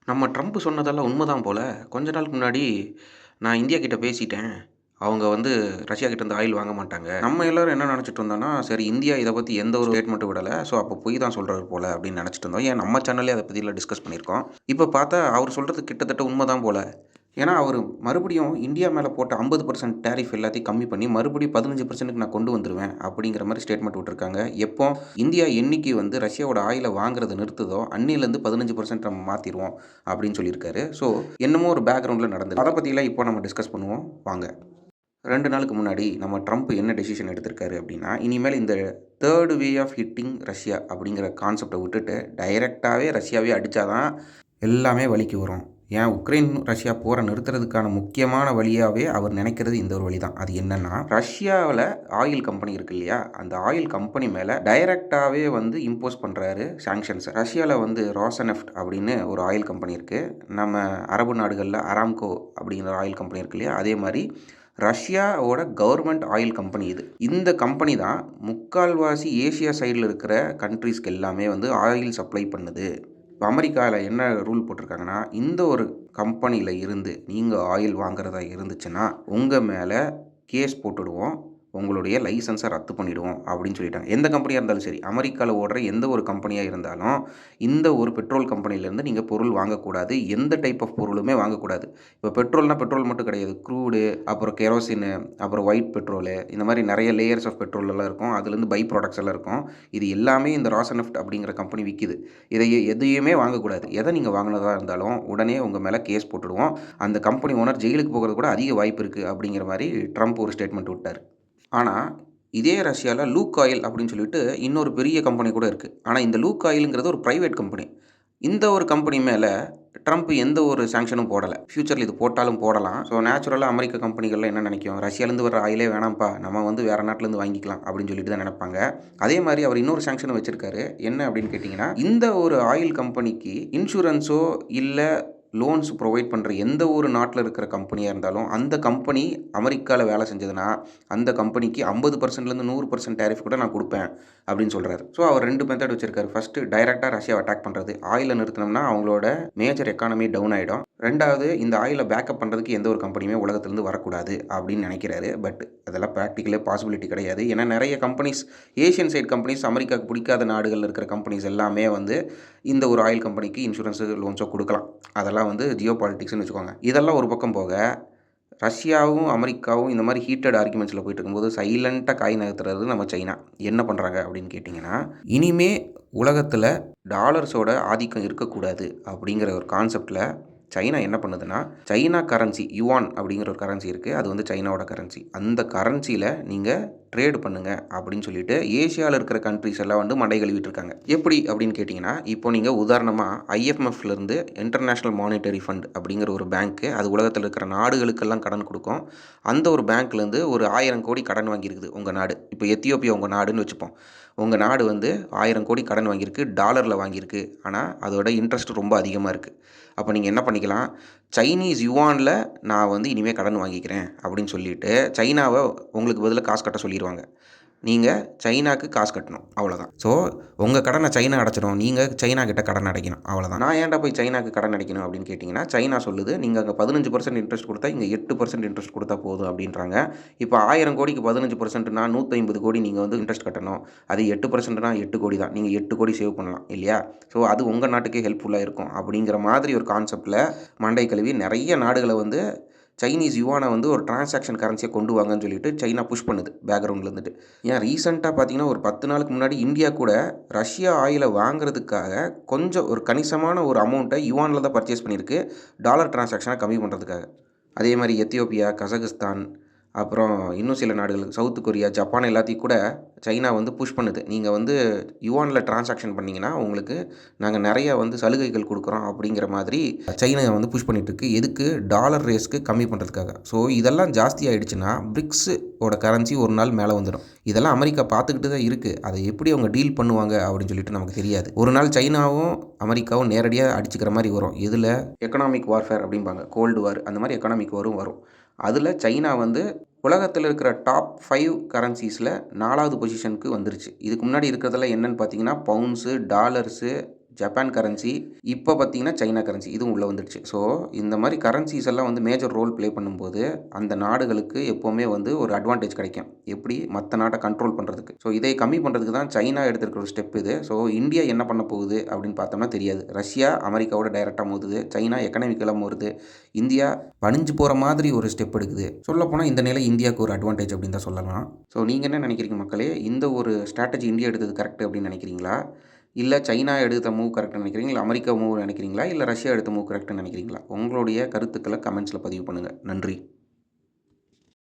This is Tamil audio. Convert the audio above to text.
நம்ம ட்ரம்ப் சொன்னதெல்லாம் உண்மதான் போல. கொஞ்ச நாளுக்கு முன்னாடி நான் இந்தியா கிட்ட பேசிட்டேன். அவங்க ரஷ்யா கிட்டேருந்து ஆயில் வாங்க மாட்டாங்க. நம்ம எல்லாரும் என்ன நெனச்சுட்டு இருந்தோம்னா, சரி இந்தியா இத பத்தி எந்த ஒரு ஸ்டேட்மெண்ட்டும் விடல. ஸோ அப்போ பொய் தான் சொல்றாரு போல அப்படின்னு நெனச்சுட்டு இருந்தோம். ஏன் நம்ம சேனல்லே அத பத்திலாம் டிஸ்கஸ் பண்ணியிருக்கோம். இப்ப பார்த்தா அவர் சொல்றது கிட்டத்தட்ட உண்மதான் போல. ஏன்னா அவரு மறுபடியும் இந்தியா மேல போட்ட 50% டாரிஃப் எல்லாத்தையும் கம்மி பண்ணி மறுபடியும் 15%க்கு நான் கொண்டு வந்துருவேன் அப்படிங்கிற மாரி ஸ்டேட்மெண்ட் விட்டுருக்காங்க. எப்போ இந்தியா என்னைக்கு ரஷ்யாவோட ஆயில வாங்குறத நிறுத்துதோ, அன்னையிலேருந்து 15% நம்ம மாத்திருவோம் அப்படின்னு சொல்லியிருக்காரு. ஸோ என்னமோ ஒரு பேக்கிரவுண்ட்ல நடந்தது. அத பத்திலாம் இப்போ நம்ம டிஸ்கஸ் பண்ணுவோம் வாங்க. 2 நாளுக்கு முன்னாடி நம்ம ட்ரம்ப் என்ன டெசிஷன் எடுத்திருக்காரு அப்படின்னா, இனிமேல் இந்த third way of hitting Russia அப்படிங்கிற கான்செப்ட்ட விட்டுட்டு, டைரக்ட்டாவே ரஷ்யாவே அடிச்சா தான் எல்லாமே வழிக்கு வரும். ஏன் உக்ரைன், ரஷ்யா போரை நிறுத்துறதுக்கான முக்கியமான வழியாவே அவர் நினைக்கிறது இந்த ஒரு வழி தான். அது என்னன்னா, ரஷ்யாவுல ஆயில் கம்பெனி இருக்கு இல்லையா? அந்த ஆயில் கம்பெனி மேல டைரக்ட்டாவே இம்போஸ் பண்றாரு சாங்ஷன்ஸ. ரஷ்யால ரோசநெஃப்ட் அப்படின்னு ஒரு ஆயில் கம்பெனி இருக்கு. நம்ம அரபு நாடுகள்ல அராம்கோ அப்படிங்கிற ஒரு ஆயில் கம்பெனி இருக்கு இல்லையா? அதே மாரி ரஷ்யாவோட கவர்மெண்ட் ஆயில் கம்பெனி இது. இந்த கம்பெனி தான் முக்கால்வாசி ஏசியா சைடுல இருக்கிற கண்ட்ரீஸ்க்கு எல்லாமே ஆயில் சப்ளை பண்ணுது. இப்ப அமெரிக்கால என்ன ரூல் போட்டிருக்காங்கன்னா, இந்த ஒரு கம்பெனியில இருந்து நீங்க ஆயில் வாங்குறதா இருந்துச்சுன்னா, உங்க மேல கேஸ் போட்டுடுவோம். உங்களுடைய லைசென்ஸ ரத்து பண்ணிடுவோம் அப்படின்னு சொல்லிட்டாங்க. எந்த கம்பெனியா இருந்தாலும் சரி, அமெரிக்கால ஓடுற எந்த ஒரு கம்பெனியா இருந்தாலும், இந்த ஒரு பெட்ரோல் கம்பெனிலேருந்து நீங்க பொருள் வாங்கக்கூடாது. எந்த டைப் ஆஃப் பொருளுமே வாங்கக்கூடாது. இப்போ பெட்ரோல்னா பெட்ரோல் மட்டும் கிடையாது. க்ரூடு, அப்புறம் கெரோசினு, அப்புறம் ஒயிட் பெட்ரோலு, இந்த மாரி நெறைய லேயர்ஸ் ஆஃப் பெட்ரோல் எல்லாம் இருக்கும். அதுலேருந்து பை ப்ராடக்ட்ஸ் எல்லாம் இருக்கும். இது எல்லாமே இந்த ராசநெஃப்ட் அப்படிங்கிற கம்பெனி விக்கிது. எதையுமே வாங்கக்கூடாது. எத நீங்க வாங்குனதா இருந்தாலும், உடனே உங்க மேல கேஸ் போட்டுடுவோம். அந்த கம்பெனி ஓனர் ஜெயிலுக்கு போகறதுக்கு கூட அதிக வாய்ப்பு இருக்கு அப்படிங்கிற மாரி ட்ரம்ப் ஒரு ஸ்டேட்மெண்ட் விட்டாரு. ஆனா, இதே ரஷ்யால லூக் ஆயில் அப்படின்னு சொல்லிட்டு இன்னொரு பெரிய கம்பெனி கூட இருக்கு. ஆனா, இந்த லூக் ஆயில்ங்கிறது ஒரு பிரைவேட் கம்பெனி. இந்த ஒரு கம்பெனி மேல ட்ரம்ப் எந்த ஒரு சாங்ஷனும் போடல. ஃபியூச்சர்ல இது போட்டாலும் போடலாம். ஸோ நேச்சுரலா அமெரிக்க கம்பெனிகள்லாம் என்ன நெனைக்கும்? ரஷ்யாலேருந்து வர ஆயிலே வேணாம்ப்பா. நம்ம வேற நாட்டிலேருந்து வாங்கிக்கலாம் அப்படின்னு சொல்லிட்டு தான் நெனைப்பாங்க. அதே மாரி அவர் இன்னொரு சாங்ஷனும் வச்சிருக்காரு. என்ன அப்படின்னு கேட்டீங்கன்னா, இந்த ஒரு ஆயில் கம்பெனிக்கு இன்சூரன்ஸோ இல்ல லோன்ஸ் புரொவைட் பண்ற எந்த ஒரு நாட்ல இருக்கிற கம்பெனியா இருந்தாலும், அந்த கம்பெனி அமெரிக்கால வேலை செஞ்சதுன்னா, அந்த கம்பெனிக்கு 50%லேருந்து 100% டாரிஃப் கூட நான் குடுப்பேன் அப்படின்னு சொல்றாரு. ஸோ அவர் 2 மெத்தட் வச்சிருக்காரு. ஃபர்ஸ்ட்டு டைரக்ட்டா ரஷ்யாவ அட்டாக் பண்றது. ஆயில நிறுத்துனோம்னா அவங்களோட மேஜர் எக்கானமி டவுன் ஆயிடும். 2வது இந்த ஆயில பேக்கப் பண்றதுக்கு எந்த ஒரு கம்பெனியுமே உலகத்திலேருந்து வரக்கூடாது அப்படின்னு நினைக்கிறாரு. பட் அதெல்லாம் பிராக்டிகலே பாசிபிலிட்டி கிடையாது. ஏன்னா நெறைய கம்பெனிஸ், ஏசியன் சைட் கம்பெனிஸ், அமெரிக்காவுக்கு பிடிக்காத நாடுகள்ல இருக்கிற கம்பெனிஸ் எல்லாமே இந்த ஒரு ஆயில் கம்பெனிக்கு இன்சூரன்ஸோ, லோன்ஸோ குடுக்கலாம். அதெல்லாம் ஜியோ பாலிடிக்ஸ்ன்னு வச்சுக்கோங்க. இதெல்லாம் ஒரு பக்கம் போக, ரஷ்யாவும், அமெரிக்காவும் இந்த மாரி ஹீட்டட் ஆர்குமெண்ட்ஸ்ல போயிட்டு இருக்கும்போது, சைலன்ட்டா காய் நகர்த்துறது நம்ம சைனா. என்ன பண்றாங்க அப்படின்னு கேட்டீங்கன்னா, இனிமே உலகத்தில டாலர்ஸோட ஆதிக்கம் இருக்கக்கூடாது அப்படிங்கிற ஒரு கான்செப்ட்ல சைனா என்ன பண்ணுதுன்னா, சைனா கரன்சி யுவான் அப்படிங்கிற ஒரு கரன்சி இருக்கு. அது சைனாவோட கரன்சி. அந்த கரன்சில நீங்க ட்ரேட் பண்ணுங்க அப்படின்னு சொல்லிட்டு ஏசியால இருக்கிற கண்ட்ரீஸ் எல்லாம் மண்டை கழுவிட்டு இருக்காங்க. எப்படி அப்படின்னு கேட்டீங்கன்னா, இப்போ நீங்க உதாரணமா IMFலேருந்து இன்டர்நேஷனல் மானிட்டரி ஃபண்ட் அப்படிங்கிற ஒரு பேங்க், அது உலகத்தில இருக்கிற நாடுகளுக்கெல்லாம் கடன் குடுக்கும். அந்த ஒரு பேங்க்லேருந்து ஒரு 1000 கோடி கடன் வாங்கியிருக்குது உங்க நாடு. இப்போ எத்தியோப்பியா உங்க நாடுன்னு வச்சுப்போம். உங்க நாடு 1000 கோடி கடன் வாங்கியிருக்கு. டாலர்ல வாங்கியிருக்கு. ஆனா, அதோட இன்ட்ரெஸ்ட் ரொம்ப அதிகமா இருக்கு. அப்ப நீங்க என்ன பண்ணிக்கலாம், சைனீஸ் யுவான்ல நான் இனிமே கடன் வாங்கிக்கிறேன் அப்படின்னு சொல்லிட்டு, சைனாவ உங்களுக்கு பதிலா காசு கட்ட சொல்லிருவாங்க. நீங்க சைனாக்கு காசு கட்டணும். அவ்வளோதான். ஸோ உங்க கடன சைனா அடைச்சிடும். நீங்க சைனா கிட்ட கடன் அடைக்கணும். அவ்வளோதான். நான் ஏன்டா போய் சைனாக்கு கடன் அடைக்கணும் அப்படின்னு கேட்டீங்கன்னா, சைனா சொல்லுது, நீங்க அங்க 15% இன்ட்ரெஸ்ட் குடுத்தா, இங்க 8% இன்ட்ரெஸ்ட் குடுத்தா போதும் அப்படின்றாங்க. இப்ப 1000 கோடிக்கு 15%னா 150 கோடி நீங்க இன்ட்ரெஸ்ட் கட்டணும். அது 8%னா 8 கோடி தான். நீங்க 8 கோடி சேவ் பண்ணலாம் இல்லையா? ஸோ அது உங்க நாட்டுக்கே ஹெல்ப்ஃபுல்லா இருக்கும். அப்படிங்கிற மாதிரி ஒரு கான்செப்ட்ல மண்டை கழுவி நெறைய நாடுகள சைனீஸ் யுவான ஒரு டிரான்சாக்ஷன் கரன்சியா கொண்டு வாங்கன்னு சொல்லிட்டு சைனா புஷ் பண்ணுது பேக்கிரவுண்ட்ல இருந்துட்டு. ஏன் ரீசென்ட்டா பார்த்தீங்கன்னா, ஒரு 10 நாளுக்கு முன்னாடி இந்தியா கூட ரஷ்யா ஆயில வாங்குறதுக்காக கொஞ்சம் ஒரு கணிசமான ஒரு அமௌண்ட்ட யுவான்ல தான் பர்ச்சேஸ் பண்ணியிருக்கு. டாலர் டிரான்சாக்ஷன கம்மி பண்றதுக்காக. அதே மாரி எத்தியோப்பியா, கசகஸ்தான், அப்புறம் இன்னும் சில நாடுகள் சவுத் கொரியா, ஜப்பான் எல்லாத்தையும் கூட சைனா புஷ் பண்ணுது. நீங்க யுவான்ல டிரான்சாக்ஷன் பண்ணீங்கன்னா, உங்களுக்கு நாங்க நெறைய சலுகைகள் குடுக்குறோம் அப்படிங்கிற மாதிரி சைனா புஷ் பண்ணிட்டு இருக்கு. எதுக்கு? டாலர் ரேஸ்க்கு கம்மி பண்றதுக்காக. ஸோ இதெல்லாம் ஜாஸ்தி ஆயிடுச்சுன்னா, பிரிக்ஸ் ஓட கரன்சி ஒரு நாள் மேல வந்துடும். இதெல்லாம் அமெரிக்கா பார்த்துக்கிட்டு தான் இருக்கு. அதை எப்படி அவங்க டீல் பண்ணுவாங்க அப்படின்னு சொல்லிட்டு நமக்கு தெரியாது. ஒரு நாள் சைனாவும், அமெரிக்காவும் நேரடியா அடிச்சுக்கிற மாரி வரும். எதுல? எக்கனாமிக் வார்ஃபேர் அப்படிம்பாங்க. கோல்டு வார் அந்த மாரி எக்கனாமிக் வாரும் வரும். அதுல சைனா உலகத்துல இருக்கிற டாப் 5 கரன்சிஸ்ல 4வது பொசிஷனுக்கு வந்துருச்சு. இதுக்கு முன்னாடி இருக்கிறதெல்லாம் என்னன்னு பார்த்தீங்கன்னா, பவுண்ட்ஸு, டாலர்ஸு, ஜப்பான் கரன்சி, இப்போ பார்த்தீங்கன்னா சைனா கரன்சி இதுவும் உள்ள வந்துடுச்சு. ஸோ இந்த மாரி கரன்சிஸ் எல்லாம் வந்து மேஜர் ரோல் ப்ளே பண்ணும்போது, அந்த நாடுகளுக்கு எப்பவுமே வந்து ஒரு அட்வான்டேஜ் கிடைக்கும். எப்படி? மத்த நாட்ட கண்ட்ரோல் பண்றதுக்கு. ஸோ இதை கம்மி பண்றதுக்கு தான் சைனா எடுத்திருக்கிற ஒரு ஸ்டெப் இது. ஸோ இந்தியா என்ன பண்ண போகுது அப்படின்னு பார்த்தோம்னா தெரியாது. ரஷ்யா அமெரிக்காவோட டைரக்ட்டா மோதுது. சைனா எக்கனாமிக்கலா மோதுது. இந்தியா பணிஞ்சு போற மாதிரி ஒரு ஸ்டெப் எடுக்குது. சொல்லப்போனா இந்த நிலை இந்தியாவுக்கு ஒரு அட்வான்டேஜ் அப்படின்னு தான் சொல்லலாம். ஸோ நீங்க என்ன நினைக்கிறீங்க மக்களே? இந்த ஒரு ஸ்ட்ராட்டஜி இந்தியா எடுத்தது கரெக்ட் அப்படின்னு நினைக்கிறீங்களா? இல்ல சைனா எடுத்த மூவ் கரெக்ட்ன்னு நினைக்கிறீங்களா? இல்ல அமெரிக்கா மூவ் நினைக்கிறீங்களா? இல்ல ரஷ்யா எடுத்த மூவ் கரெக்ட்ன்னு நினைக்கிறீங்களா? உங்களுடைய கருத்துக்கள கமெண்ட்ஸ்ல பதிவு பண்ணுங்க. நன்றி.